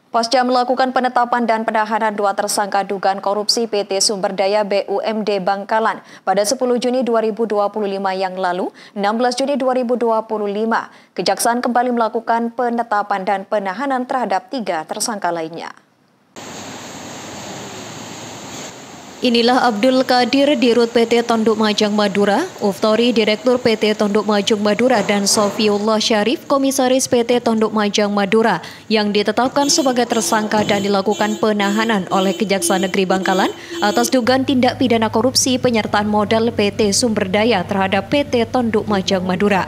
Pasca melakukan penetapan dan penahanan dua tersangka dugaan korupsi PT Sumberdaya BUMD Bangkalan pada 10 Juni 2025 yang lalu, 16 Juni 2025, Kejaksaan kembali melakukan penetapan dan penahanan terhadap tiga tersangka lainnya. Inilah Abdul Qadir, Dirut PT Tonduk Majang Madura, Uftori, Direktur PT Tonduk Majang Madura, dan Sofiullah Syarif, Komisaris PT Tonduk Majang Madura, yang ditetapkan sebagai tersangka dan dilakukan penahanan oleh Kejaksaan Negeri Bangkalan atas dugaan tindak pidana korupsi penyertaan modal PT Sumberdaya terhadap PT Tonduk Majang Madura.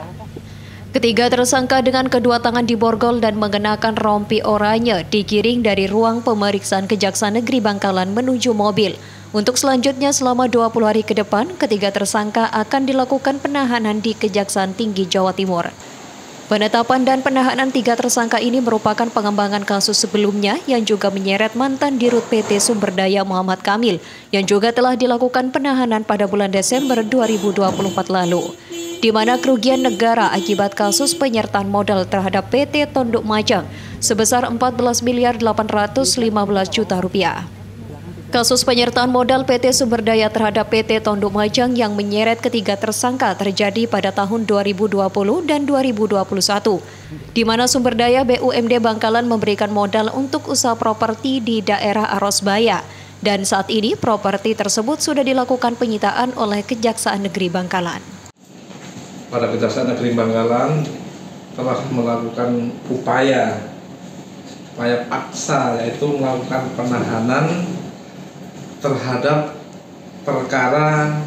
Ketiga tersangka dengan kedua tangan diborgol dan mengenakan rompi oranye digiring dari ruang pemeriksaan Kejaksaan Negeri Bangkalan menuju mobil. Untuk selanjutnya selama 20 hari ke depan, ketiga tersangka akan dilakukan penahanan di Kejaksaan Tinggi Jawa Timur. Penetapan dan penahanan tiga tersangka ini merupakan pengembangan kasus sebelumnya yang juga menyeret mantan Dirut PT Sumberdaya Muhammad Kamil yang juga telah dilakukan penahanan pada bulan Desember 2024 lalu, di mana kerugian negara akibat kasus penyertaan modal terhadap PT Tonduk Majang sebesar 14.815 juta rupiah. Kasus penyertaan modal PT Sumberdaya terhadap PT Tonduk Majang yang menyeret ketiga tersangka terjadi pada tahun 2020 dan 2021, di mana Sumberdaya BUMD Bangkalan memberikan modal untuk usaha properti di daerah Arosbaya, dan saat ini properti tersebut sudah dilakukan penyitaan oleh Kejaksaan Negeri Bangkalan. Pada Kejaksaan Negeri Bangkalan telah melakukan upaya paksa, yaitu melakukan penahanan terhadap perkara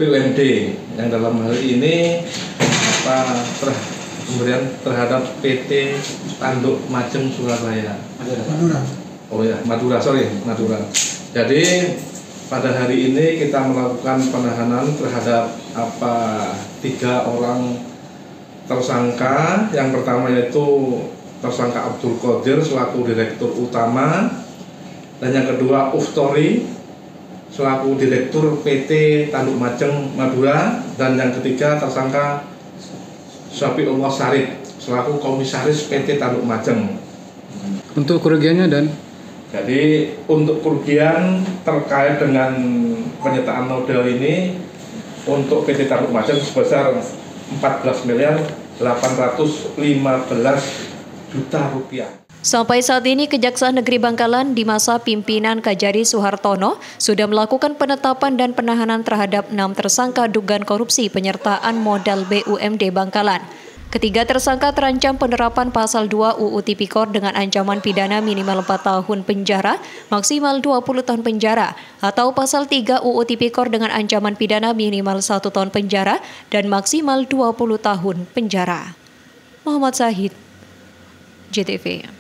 BUMD yang dalam hal ini kemudian terhadap PT Tonduk Majang Surabaya. Madura. Jadi pada hari ini kita melakukan penahanan terhadap tiga orang tersangka. Yang pertama yaitu tersangka Abdul Qadir selaku Direktur Utama, dan yang kedua Uftori selaku Direktur PT Tonduk Majang Madura, dan yang ketiga tersangka Sofiullah Syarif selaku Komisaris PT Tonduk Majang. Untuk kerugiannya dan? Jadi untuk kerugian terkait dengan penyertaan modal ini untuk PT Tonduk Majang sebesar 14.815 juta rupiah. Sampai saat ini, Kejaksaan Negeri Bangkalan di masa pimpinan Kajari Suhartono sudah melakukan penetapan dan penahanan terhadap 6 tersangka dugaan korupsi penyertaan modal BUMD Bangkalan. Ketiga tersangka terancam penerapan pasal 2 UU Tipikor dengan ancaman pidana minimal 4 tahun penjara, maksimal 20 tahun penjara, atau pasal 3 UU Tipikor dengan ancaman pidana minimal 1 tahun penjara dan maksimal 20 tahun penjara. Muhammad Zahid, JTV.